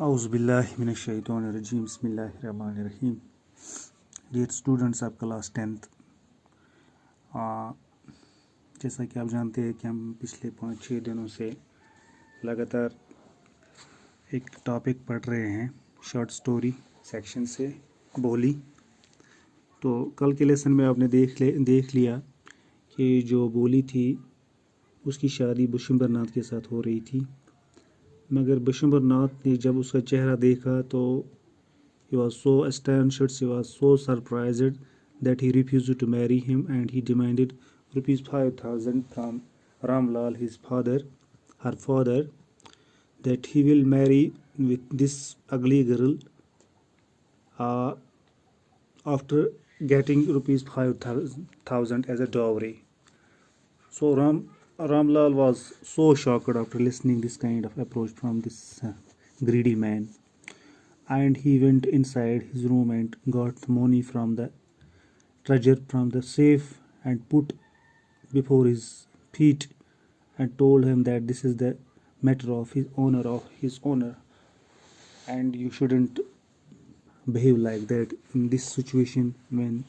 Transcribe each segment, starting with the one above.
औज़ुबिल्लाहिमिनश्शैतानिर्रजीम बिस्मिल्लाहिर्रहमानिर्रहीम। Dear students of class 10th, जैसा कि आप जानते हैं कि हम पिछले 5-6 दिनों से लगातार एक टॉपिक पढ़ रहे हैं शॉर्ट स्टोरी सेक्शन से बोली। तो कल के लेसन में आपने देख लिया कि जो बोली थी उसकी शादी बिशंबर नाथ के साथ हो रही थी, मगर बिशंबर नाथ ने जब उसका चेहरा देखा तो he was so astonished, he was so surprised that he refused to marry him and he demanded rupees 5,000 from Ramlal, her father, that he will marry with this ugly girl after getting rupees 5,000 as a dowry. So Ramlal was so shocked after listening this kind of approach from this greedy man, and he went inside his room and got money from the treasure from the safe and put before his feet and told him that this is the matter of his honor, and you shouldn't behave like that in this situation when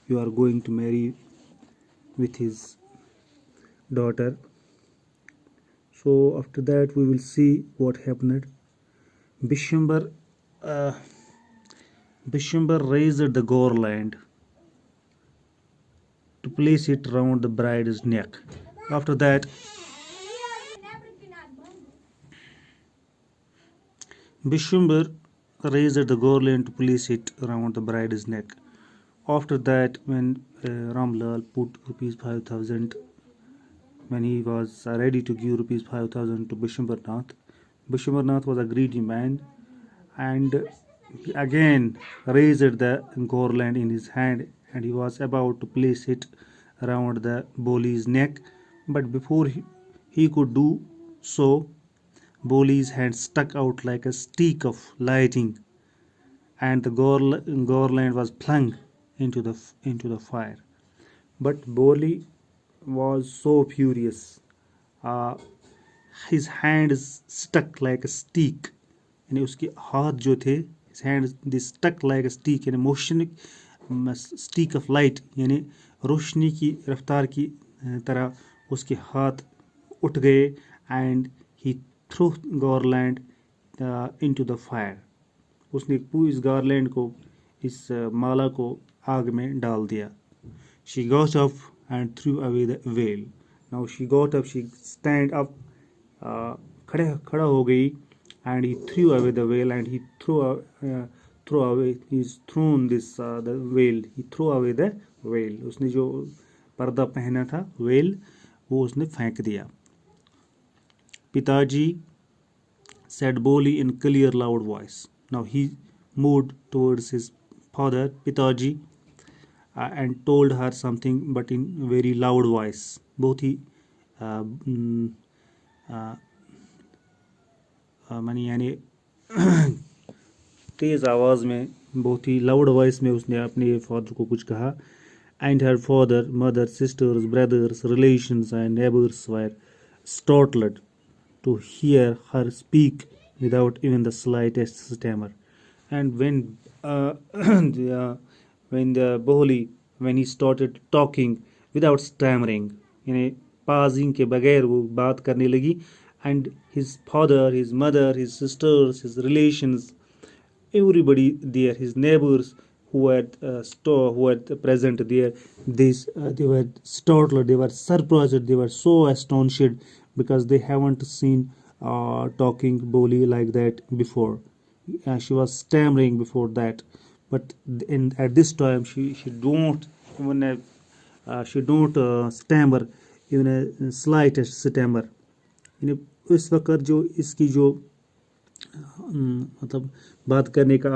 you are going to marry with his daughter. So after that we will see what happened. Bishambar raised the garland to place it round the bride's neck. After that, Bishambar raised the garland to place it round the bride's neck. After that, when Ramlal put rupees 5,000, when he was ready to give rupees 5,000 to Bishambar Nath was a greedy man, and he again raised the garland in his hand and he was about to place it around the Boli's neck, but before he could do so, Boli's hand stuck out like a streak of lightning and the garland was flung into the fire. But Boli was so furious. His hand is stuck like a stick, यानी उसके हाथ जो थे, his hand they stuck like a stick, यानी motion stick of light, यानी रोशनी की रफ्तार की तरह उसके हाथ उठ गए, and he threw garland into the fire. उसने इस गारलैंड को, इस माला को आग में डाल दिया. She got up and threw away the veil. Now she got up, she stand up, खड़ा हो गई, and he threw away the veil and he threw away, he's thrown this the veil, he threw away the veil. उसने जो पर्दा पहना था veil वो उसने फेंक दिया. पिताजी, said Boli in clear loud voice. Now he moved towards his father, Pitaji, and told her something but in very loud voice. बहुत ही मानी यानी तेज़ आवाज़ में, बहुत ही लाउड वॉइस में उसने अपने फादर को कुछ कहा. And her father, mother, sisters, brothers, relations and neighbors were startled to hear her speak without even the slightest stammer. And when when he started talking without stammering, यानी pausing के बगैर वो बात करने लगी, and his father, his mother, his sisters, his relations, everybody there, his neighbors who were present there, they were startled, they were surprised, they were so astonished because they haven't seen talking Boli like that before. She was stammering before that, but at this time she don't even stammer, even a slightest stammer. इस वक्त जो इसकी जो मतलब बात करने का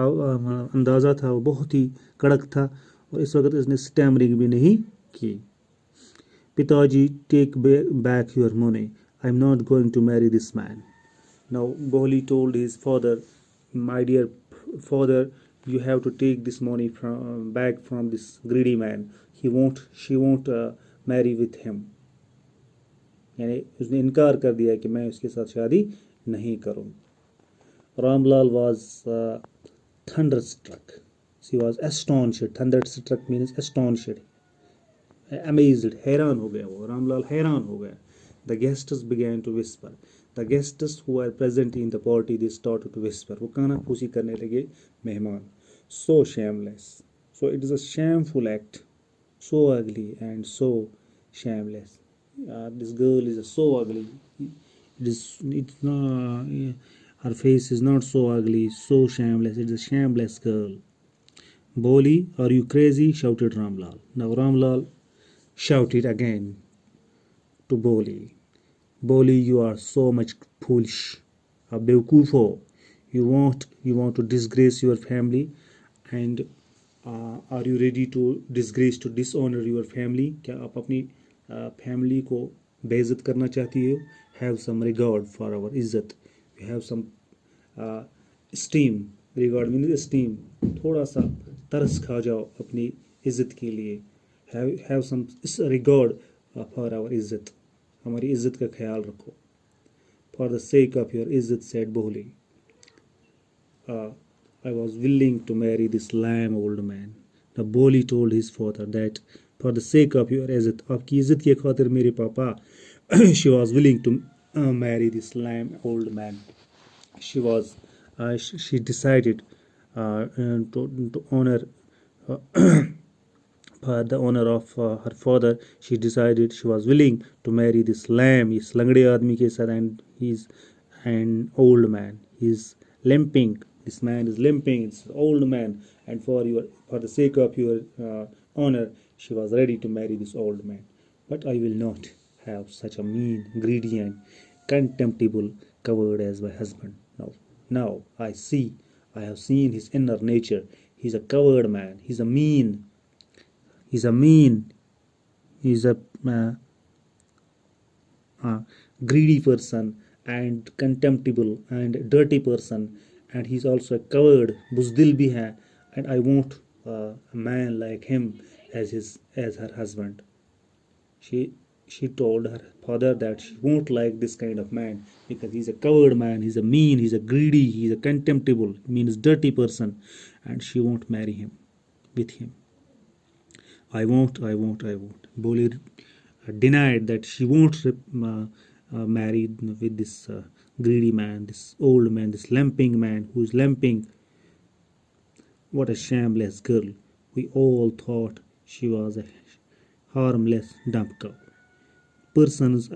अंदाज़ा था वो बहुत ही कड़क था, और इस वक्त इसने स्टैमरिंग भी नहीं की. पिताजी, take back your money. I am not going to marry this man. Now Boli told his father, my dear father, you have to take this money back from this greedy man. She won't marry with him. यानी उसने इनकार कर दिया कि मैं उसके साथ शादी नहीं करूं. Ramlal was thunderstruck. She was astonished. Thunderstruck means astonished, amazed. हैरान हो गया वो. Ramlal हैरान हो गया. The guests began to whisper. The guests who were present in the party, they started to whisper. वो कानाफूसी करने लगे मेहमान. So shameless. So it is a shameful act. So ugly and so shameless. This girl is so ugly. It's not. Her face is not so ugly. So shameless. It's a shameless girl. Boli, are you crazy? Shouted Ramlal. Now Ramlal shouted again to Boli. Boli, you are so much foolish. A bewkufo. You want to disgrace your family, and are you ready to disgrace, to dishonor your family? क्या आप अपनी family को बेइज्जत करना चाहती हो? Have some regard for our इज्जत. You have some esteem. Regard means esteem. थोड़ा सा तरस खा जाओ अपनी इज्जत के लिए. Have some regard for our इज्जत. हमारी इज्जत का ख्याल रखो. For the sake of your इज्जत, said Boli. I was willing to marry this lame old man. The Boli told his father that for the sake of your इज्जत, आपकी इज्जत के खातिर मेरे पापा, she was willing to marry this lame old man. She decided to honor the honor of her father. She decided she was willing to marry this lame, इस लंगड़े आदमी के साथ, and he's an old man. He's limping. This man is limping. It's an old man, and for the sake of your honor, she was ready to marry this old man. But I will not have such a mean, greedy, and contemptible coward as my husband. Now I have seen his inner nature. He's a coward man. He's a mean. He's a greedy person and contemptible and dirty person, and he's also a coward. Buzdil bhi hai, and I want a man like him as her husband. She told her father that she won't like this kind of man because he's a coward man, he's a mean, he's a greedy, he's a contemptible, means dirty person, and she won't marry him with him. I won't. Boli denied that she won't marry with this greedy man, this old man, this limping man who is limping. What a shameless girl. We all thought she was a harmless dumb cow. Persons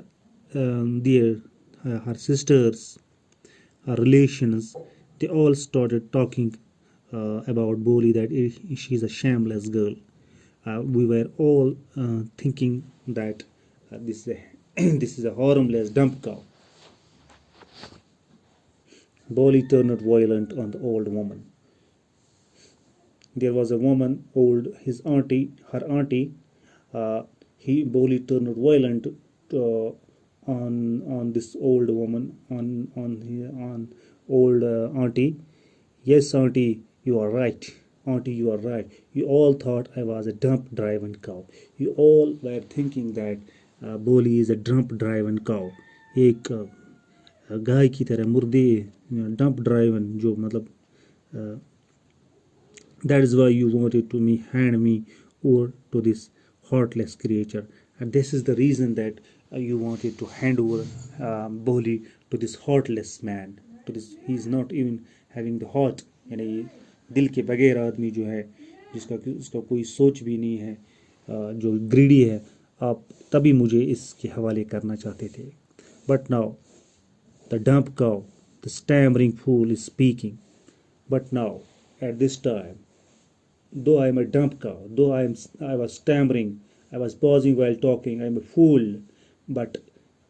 there, her sisters, her relations, they all started talking about Boli, that she's a shameless girl. We were all thinking that this is a harmless dumb cow. Boli turned violent on the old woman. There was a woman, her auntie. Boli turned violent on this old woman, on old auntie. Yes, auntie, you are right. Auntie, you are right. You all thought I was a dump-driven cow. You all were thinking that Boli is a dump-driven cow. एक गाय की तरह मुर्दे, dump-driven, जो मतलब that is why you wanted to hand me over to this heartless creature, and this is the reason that you wanted to hand over Boli to this heartless man. To this, he is not even having the heart, यानी दिल के बगैर आदमी जो है, उसका कोई सोच भी नहीं है, जो ग्रीडी है, आप तभी मुझे इसके हवाले करना चाहते थे. But now the dumb cow, the stammering fool is speaking. But now, at this time, though I am a dumb cow, though I was stammering, I was pausing while talking, I am a fool, but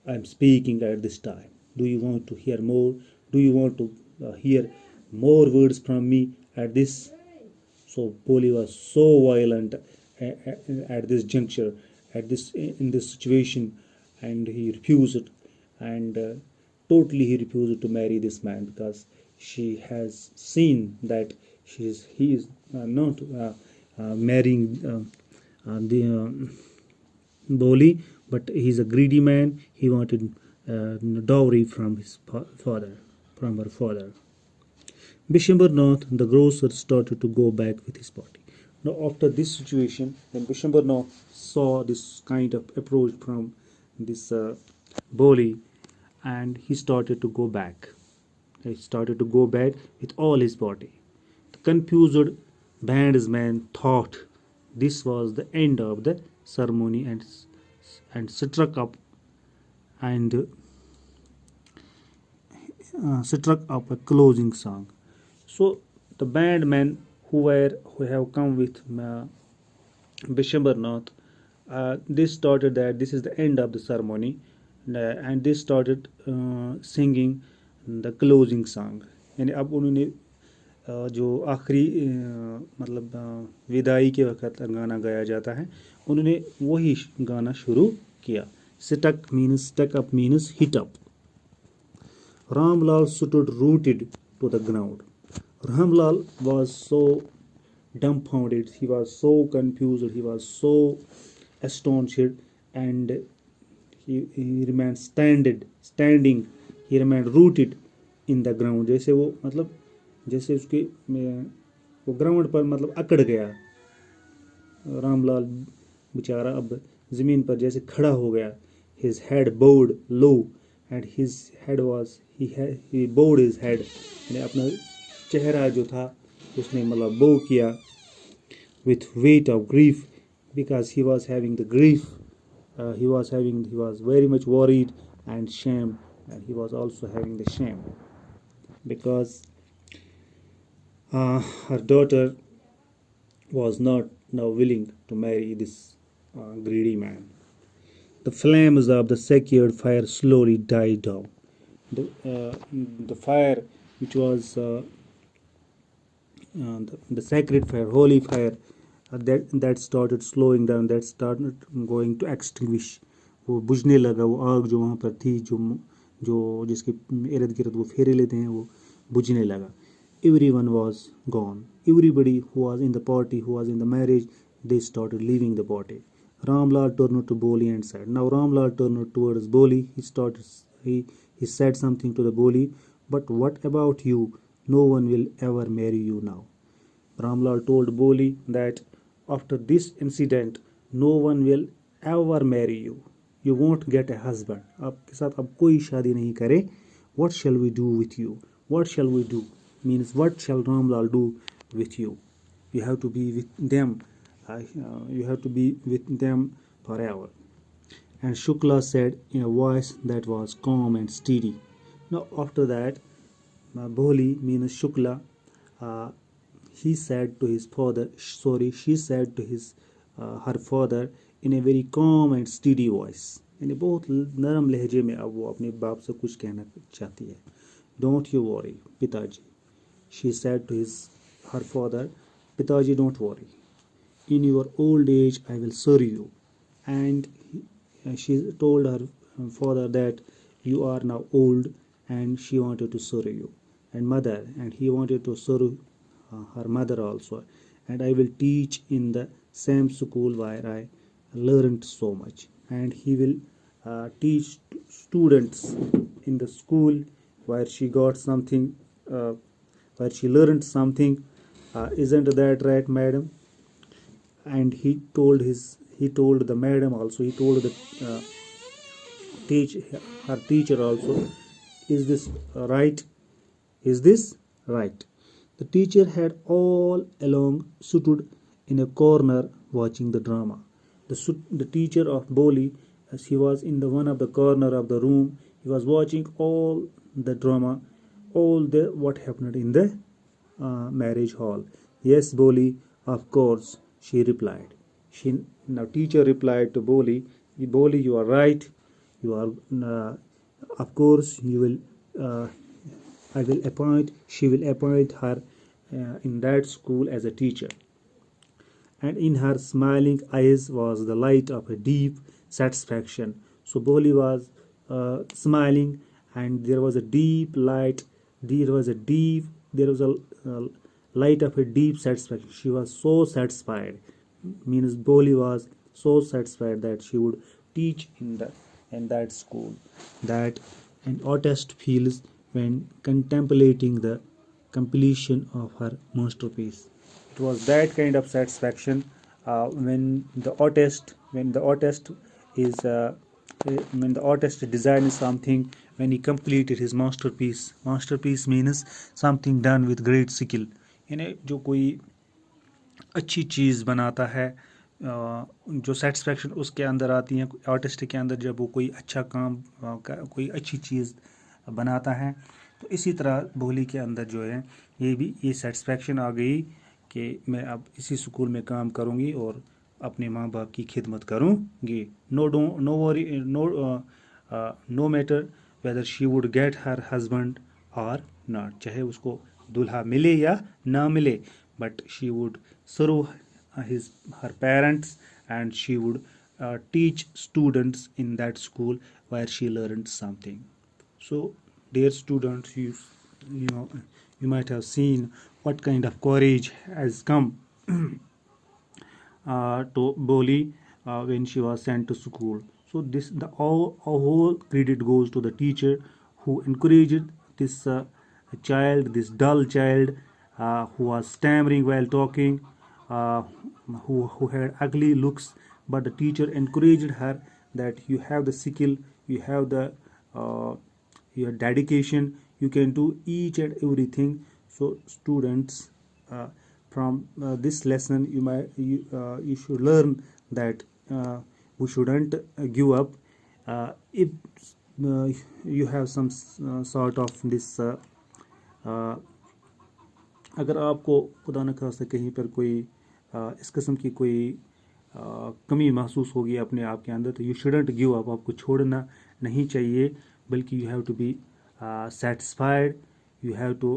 I am speaking at this time. Do you want to hear more? Do you want to hear more words from me at this? So Boli was so violent at this juncture, in this situation, and he refused, and totally he refused to marry this man, because she has seen that he is not marrying the Boli, but he's a greedy man. He wanted dowry from his father, from her father. Bishambarnath, the grocer, started to go back with his party. Now, after this situation, when Bishambarnath saw this kind of approach from this Boli, and he started to go back. He started to go back with all his party. The confused bandsman thought this was the end of the ceremony and and struck up a closing song. So the bandmen who have come with Bishambarnath, they started that this is the end of the ceremony, and they started singing the closing song. यानी अब उन्होंने जो आखिरी मतलब विदाई के वक्त गाना गाया जाता है, उन्होंने वही गाना शुरू किया. Stuck up means hit up. Ramlal stood rooted to the ground. Ramlal was so dumbfounded, he was so confused, he was so astonished, and he remained standing, he remained rooted in the ground. जैसे वो मतलब जैसे उसके वो ground पर मतलब अकड़ गया. रामलाल बेचारा अब ज़मीन पर जैसे खड़ा हो गया. His head bowed low and his head was he bowed his head. यानी अपना चेहरा जो था उसने मतलब bow किया with weight of grief because he was having the grief. He was very much worried and shame, and he was also having the shame because her daughter was not now willing to marry this greedy man. The flames of the sacred fire slowly died down. The fire, which was the sacred fire, holy fire, that started slowing down, that started going to extinguish. वो बुझने लगा. वो आग जो वहाँ पर थी, जो जिसके इर्द गिर्द वो फेरे लेते हैं, वो बुझने लगा. Everyone was gone. Everybody who was in the party, who was in the marriage, they started leaving the party. Ramlal turned to Boli and said, now Ramlal turned towards Boli. He said something to the Boli, but what about you? No one will ever marry you now. Ramlal told Boli that after this incident, no one will ever marry you. You won't get a husband. आपके साथ अब कोई शादी नहीं करे. What shall we do with you? What shall we do? Means what shall Ramlal do with you? You have to be with them. You have to be with them forever. And Shukla said in a voice that was calm and steady. Now after that, Boli means Shukla. She said to her father in a very calm and steady voice. यानी बहुत नरम लहजे में अब वो अपने बाप से कुछ कहना चाहती है. Don't you worry, पिताजी. She said to her father, Pitaji, don't worry. In your old age, I will serve you. And she told her father that you are now old, and she wanted to serve you. And he wanted to serve her mother also. And I will teach in the same school where I learned so much. And he will teach students in the school where she got something, where she learned something. Isn't that right, madam? And he told the madam also. He told the her teacher also. Is this right? Is this right? The teacher had all along stood in a corner watching the drama. The teacher of Boli, as he was in the one of the corner of the room, he was watching all the drama, all the what happened in the marriage hall. Yes, Boli, of course, she replied. Now teacher replied to Boli, Boli, you are right. You are, of course, you will. She will appoint her in that school as a teacher. And in her smiling eyes was the light of a deep satisfaction. So Boli was smiling, and there was a deep light. There was a light of a deep satisfaction. She was so satisfied. Means Boli was so satisfied that she would teach in that school. That an artist feels when contemplating the completion of her masterpiece. It was that kind of satisfaction when the artist is when the artist designs something, when he completed his masterpiece means something done with great skill. यानी जो कोई अच्छी चीज़ बनाता है, जो satisfaction उसके अंदर आती है आर्टिस्ट के अंदर जब वो कोई अच्छा काम कोई अच्छी चीज़ बनाता है, तो इसी तरह बोली के अंदर जो है ये सेटिस्फेक्शन आ गई कि मैं अब इसी स्कूल में काम करूँगी और अपने माँ बाप की खिदमत करूँगी. No matter whether she would get her husband और नॉट, चाहे उसको दूल्हा मिले या ना मिले, but she would serve her parents, and she would teach students in that school where she learned something. So dear students, you might have seen what kind of courage has come to Boli when she was sent to school. So whole credit goes to the teacher who encouraged this this dull child, who was stammering while talking, who had ugly looks, but the teacher encouraged her that you have the skill, you have the your dedication, you can do each and everything. So students, from this lesson you should learn that we shouldn't give up. If you have some sort of this अगर आपको खुदा न खास्ता कहीं पर कोई इस किस्म की कोई कमी महसूस होगी अपने आप के अंदर, तो यू शुडंट गिव अप, आपको छोड़ना नहीं चाहिए, बल्कि you have to be satisfied, you have to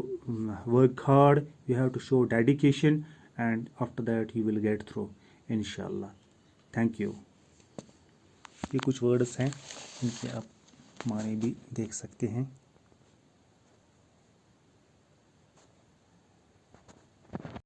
work hard, you have to show dedication, and after that you will get through inshallah. Thank you. ये कुछ वर्ड्स हैं, इनके आप माने भी देख सकते हैं.